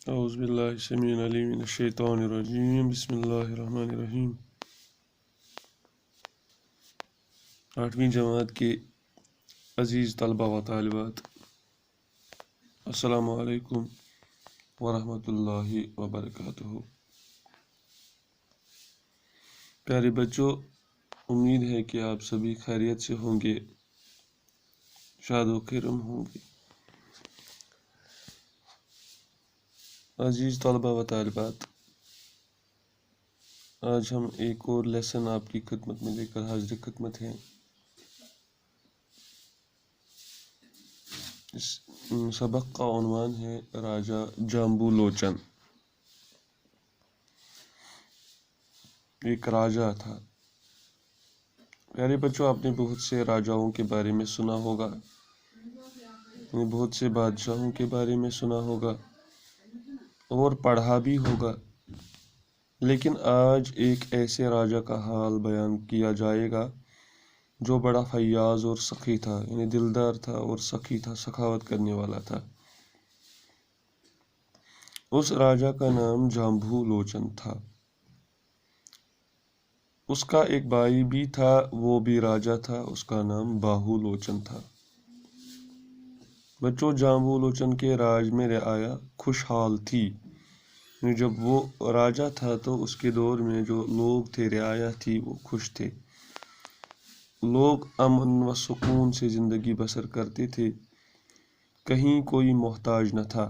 اعوذ باللہ السمیع العلیم من الشیطان الرجیم بسم اللہ الرحمن الرحیم۔ 8ویں جماعت کے عزیز طلبہ و طالبات، السلام علیکم ورحمۃ اللہ وبرکاتہ۔ پیارے بچوں، امید ہے کہ آپ سبھی خیریت سے ہوں گے، شاد و خرم ہوں گے۔ عزیز طلبہ و طالبات، آج ہم ایک اور لیسن آپ کی خدمت میں لے کر حاضر خدمت ہیں۔ اس سبق کا عنوان ہے راجہ جامبو لوچن۔ ایک راجہ تھا۔ پیارے بچوں، آپ نے بہت سے راجاؤں کے بارے میں سنا ہوگا، بہت سے بادشاہوں کے بارے میں سنا ہوگا اور پڑھا بھی ہوگا، لیکن آج ایک ایسے راجہ کا حال بیان کیا جائے گا جو بڑا فیاض اور سخی تھا، یعنی دلدار تھا اور سخی تھا، سخاوت کرنے والا تھا۔ اس راجہ کا نام جامبو لوچن تھا۔ اس کا ایک بھائی بھی تھا، وہ بھی راجہ تھا، اس کا نام باہو لوچن تھا۔ بچوں، جامبو لوچن کے راج میں رعایا خوشحال تھی۔ جب وہ راجہ تھا تو اس کے دور میں جو لوگ تھے، رعایا تھی، وہ خوش تھے۔ لوگ امن و سکون سے زندگی بسر کرتے تھے، کہیں کوئی محتاج نہ تھا،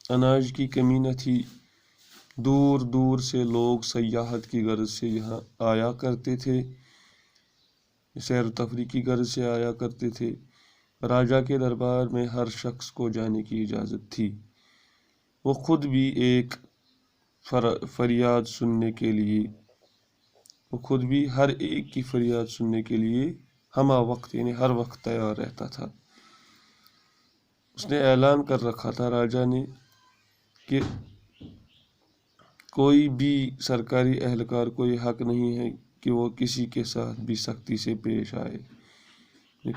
اناج کی کمی نہ تھی۔ دور دور سے لوگ سیاحت کی غرض سے یہاں آیا کرتے تھے، سیر و تفریح کی غرض سے آیا کرتے تھے۔ راجہ کے دربار میں ہر شخص کو جانے کی اجازت تھی۔ وہ خود بھی ایک فریاد سننے کے لیے ہر ایک کی فریاد سننے کے لیے ہمہ وقت، یعنی ہر وقت تیار رہتا تھا۔ اس نے اعلان کر رکھا تھا، راجہ نے، کہ کوئی بھی سرکاری اہلکار کو یہ حق نہیں ہے کہ وہ کسی کے ساتھ بھی سختی سے پیش آئے،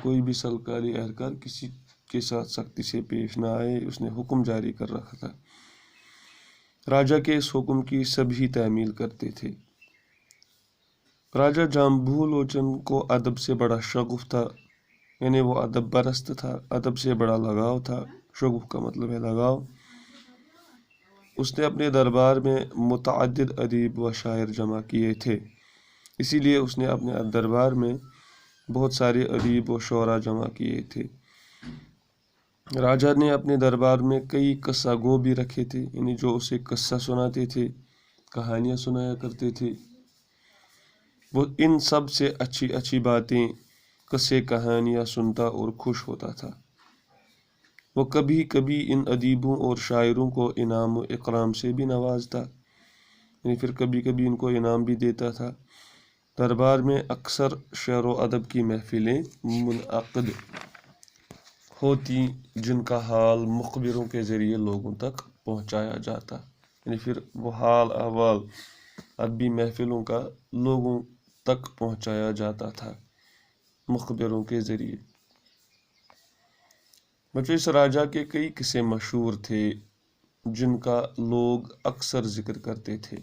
کوئی بھی سرکاری اہلکار کسی کے ساتھ سختی سے پیش نہ آئے۔ اس نے حکم جاری کر رکھا تھا۔ راجہ کے اس حکم کی سبھی تعمیل کرتے تھے۔ راجہ جامبو لوچن کو ادب سے بڑا شغف تھا، یعنی وہ ادب پرست تھا، ادب سے بڑا لگاؤ تھا۔ شغف کا مطلب ہے لگاؤ۔ اس نے اپنے دربار میں متعدد ادیب و شاعر جمع کیے تھے، اسی لیے اس نے اپنے دربار میں بہت سارے ادیب و شعراء جمع کیے تھے۔ راجہ نے اپنے دربار میں کئی قصہ گو بھی رکھے تھے، یعنی جو اسے قصہ سناتے تھے، کہانیاں سنایا کرتے تھے۔ وہ ان سب سے اچھی اچھی باتیں، قصے، کہانیاں سنتا اور خوش ہوتا تھا۔ وہ کبھی کبھی ان ادیبوں اور شاعروں کو انعام و اکرام سے بھی نوازتا، یعنی پھر کبھی کبھی ان کو انعام بھی دیتا تھا۔ دربار میں اکثر شعر و ادب کی محفلیں منعقد ہوتی، جن کا حال مخبروں کے ذریعے لوگوں تک پہنچایا جاتا، یعنی پھر وہ حال احوال ادبی محفلوں کا لوگوں تک پہنچایا جاتا تھا مخبروں کے ذریعے۔ بچوں، اس راجہ کے کئی قصے مشہور تھے جن کا لوگ اکثر ذکر کرتے تھے،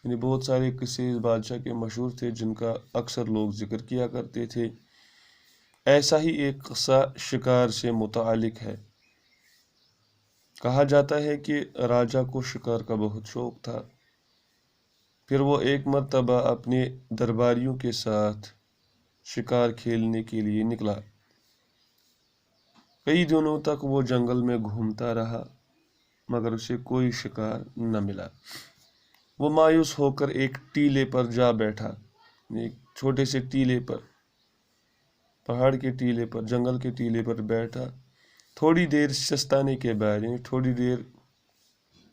یعنی بہت سارے قصے اس بادشاہ کے مشہور تھے جن کا اکثر لوگ ذکر کیا کرتے تھے۔ ایسا ہی ایک قصہ شکار سے متعلق ہے۔ کہا جاتا ہے کہ راجہ کو شکار کا بہت شوق تھا۔ پھر وہ ایک مرتبہ اپنے درباریوں کے ساتھ شکار کھیلنے کے لیے نکلا۔ کئی دنوں تک وہ جنگل میں گھومتا رہا، مگر اسے کوئی شکار نہ ملا۔ وہ مایوس ہو کر ایک ٹیلے پر جا بیٹھا، ایک چھوٹے سے ٹیلے پر، پہاڑ کے ٹیلے پر، جنگل کے ٹیلے پر بیٹھا۔ تھوڑی دیر سستانے کے بعد، یعنی تھوڑی دیر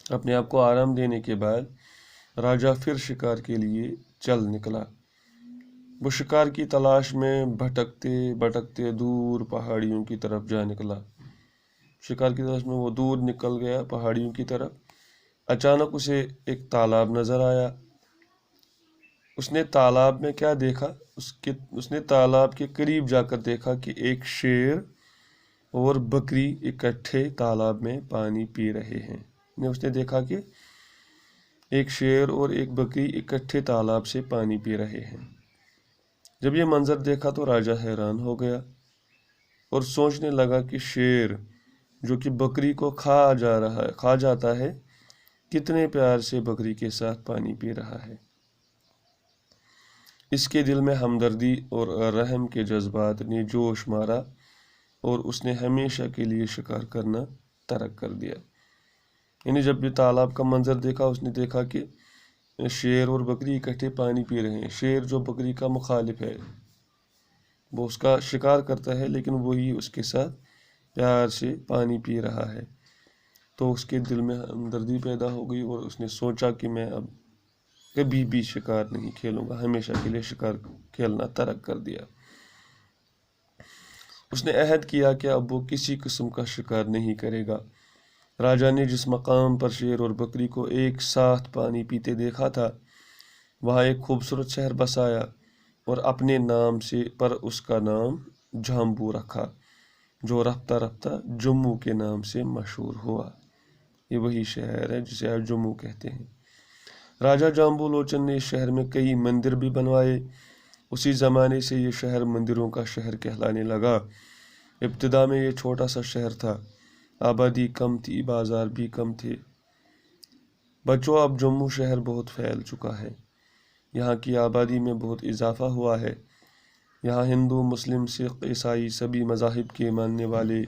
اپنے آپ کو آرام دینے کے بعد، راجہ پھر شکار کے لیے چل نکلا۔ وہ شکار کی تلاش میں بھٹکتے بھٹکتے دور پہاڑیوں کی طرف جا نکلا۔ شکار کی تلاش میں وہ دور نکل گیا پہاڑیوں کی طرف۔ اچانک اسے ایک تالاب نظر آیا۔ اس نے تالاب میں کیا دیکھا؟ اس نے تالاب کے قریب جا کر دیکھا کہ ایک شیر اور بکری اکٹھے تالاب میں پانی پی رہے ہیں۔ اس نے دیکھا کہ ایک شیر اور ایک بکری اکٹھے تالاب سے پانی پی رہے ہیں۔ جب یہ منظر دیکھا تو راجا حیران ہو گیا اور سوچنے لگا کہ شیر جو کہ بکری کو کھا جاتا ہے، کتنے پیار سے بکری کے ساتھ پانی پی رہا ہے۔ اس کے دل میں ہمدردی اور رحم کے جذبات نے جوش مارا اور اس نے ہمیشہ کے لیے شکار کرنا ترک کر دیا۔ یعنی جب بھی تالاب کا منظر دیکھا، اس نے دیکھا کہ شیر اور بکری اکٹھے پانی پی رہے ہیں۔ شیر جو بکری کا مخالف ہے، وہ اس کا شکار کرتا ہے، لیکن وہی اس کے ساتھ پیار سے پانی پی رہا ہے۔ تو اس کے دل میں ہمدردی پیدا ہو گئی اور اس نے سوچا کہ میں اب کبھی بھی شکار نہیں کھیلوں گا، ہمیشہ کے لیے شکار کھیلنا ترک کر دیا۔ اس نے عہد کیا کہ اب وہ کسی قسم کا شکار نہیں کرے گا۔ راجا نے جس مقام پر شیر اور بکری کو ایک ساتھ پانی پیتے دیکھا تھا، وہاں ایک خوبصورت شہر بسایا اور اپنے نام پر اس کا نام جامبو رکھا، جو رفتہ رفتہ جموں کے نام سے مشہور ہوا۔ یہ وہی شہر ہے جسے آج جموں کہتے ہیں۔ راجا جامبو لوچن نے اس شہر میں کئی مندر بھی بنوائے۔ اسی زمانے سے یہ شہر مندروں کا شہر کہلانے لگا۔ ابتدا میں یہ چھوٹا سا شہر تھا، آبادی کم تھی، بازار بھی کم تھے۔ بچوں، اب جموں شہر بہت پھیل چکا ہے۔ یہاں کی آبادی میں بہت اضافہ ہوا ہے۔ یہاں ہندو، مسلم، سکھ، عیسائی سبھی مذاہب کے ماننے والے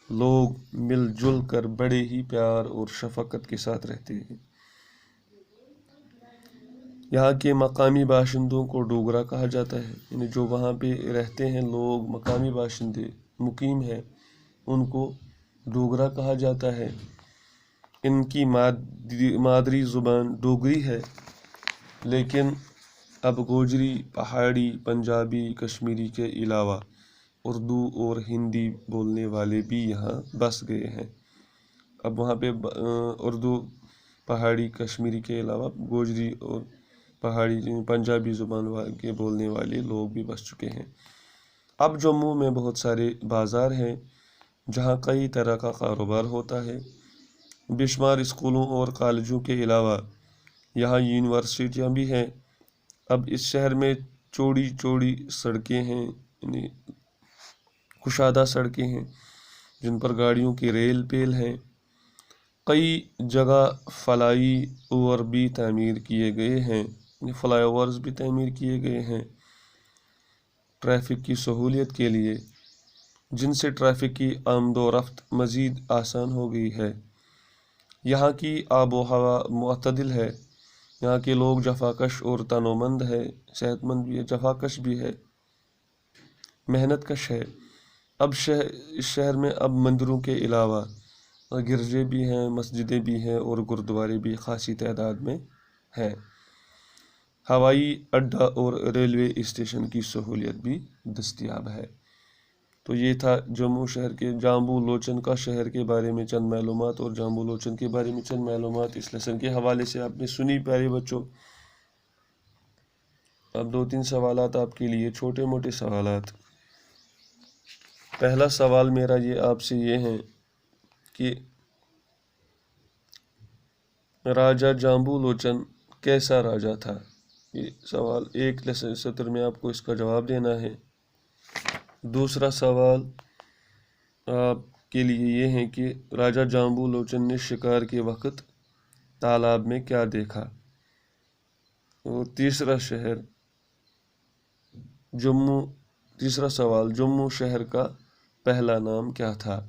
لوگ مل جل کر بڑے ہی پیار اور شفقت کے ساتھ رہتے ہیں۔ یہاں کے مقامی باشندوں کو ڈوگرا کہا جاتا ہے، یعنی جو وہاں پہ رہتے ہیں لوگ، مقامی باشندے مقیم ہیں، ان کو ڈوگرا کہا جاتا ہے۔ ان کی مادری زبان ڈوگری ہے، لیکن اب گوجری، پہاڑی، پنجابی، کشمیری کے علاوہ اردو اور ہندی بولنے والے بھی یہاں بس گئے ہیں۔ اب وہاں پہ اردو، پہاڑی، کشمیری کے علاوہ گوجری اور پہاڑی، پنجابی زبان کے بولنے والے لوگ بھی بس چکے ہیں۔ اب جموں میں بہت سارے بازار ہیں جہاں کئی طرح کا کاروبار ہوتا ہے۔ بے شمار اسکولوں اور کالجوں کے علاوہ یہاں یونیورسٹیاں بھی ہیں۔ اب اس شہر میں چوڑی چوڑی سڑکیں ہیں، یعنی کشادہ سڑکیں ہیں جن پر گاڑیوں کی ریل پیل ہیں۔ کئی جگہ فلائی اوور بھی تعمیر کیے گئے ہیں، یعنی فلائی اوورز بھی تعمیر کیے گئے ہیں ٹریفک کی سہولیت کے لیے، جن سے ٹریفک کی آمد و رفت مزید آسان ہو گئی ہے۔ یہاں کی آب و ہوا معتدل ہے۔ یہاں کے لوگ جفاکش اور تنومند ہے، صحت مند بھی ہے، جفاکش بھی ہے، محنت کش ہے۔ اب اس شہر میں اب مندروں کے علاوہ گرجے بھی ہیں، مسجدیں بھی ہیں اور گردوارے بھی خاصی تعداد میں ہیں۔ ہوائی اڈہ اور ریلوے اسٹیشن کی سہولیت بھی دستیاب ہے۔ تو یہ تھا جموں شہر کے جامبو لوچن کا شہر کے بارے میں چند معلومات، اور جامبو لوچن کے بارے میں چند معلومات اس لیسن کے حوالے سے آپ نے سنی پیارے بچوں۔ اب 2-3 سوالات آپ کے لیے، چھوٹے موٹے سوالات۔ پہلا سوال میرا آپ سے یہ ہے کہ راجا جامبو لوچن کیسا راجا تھا؟ یہ سوال ایک سطر میں آپ کو اس کا جواب دینا ہے۔ دوسرا سوال آپ کے لیے یہ ہے کہ راجا جامبو لوچن نے شکار کے وقت تالاب میں کیا دیکھا؟ اور تیسرا سوال، جموں شہر کا پہلا نام کیا تھا؟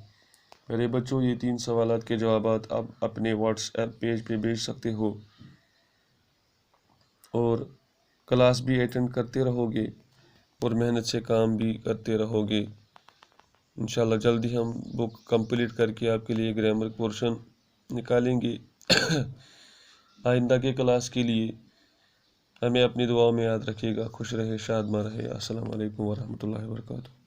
میرے بچوں، یہ 3 سوالات کے جوابات آپ اپنے واٹس ایپ پیج پہ بھیج سکتے ہو، اور کلاس بھی اٹینڈ کرتے رہو گے اور محنت سے کام بھی کرتے رہو گے۔ انشاءاللہ جلدی ہم بک کمپلیٹ کر کے آپ کے لیے گرامر پورشن نکالیں گے۔ آئندہ کے کلاس کے لیے ہمیں اپنی دعاؤں میں یاد رکھیے گا۔ خوش رہے، شادمان رہے۔ السلام علیکم ورحمۃ اللہ وبرکاتہ۔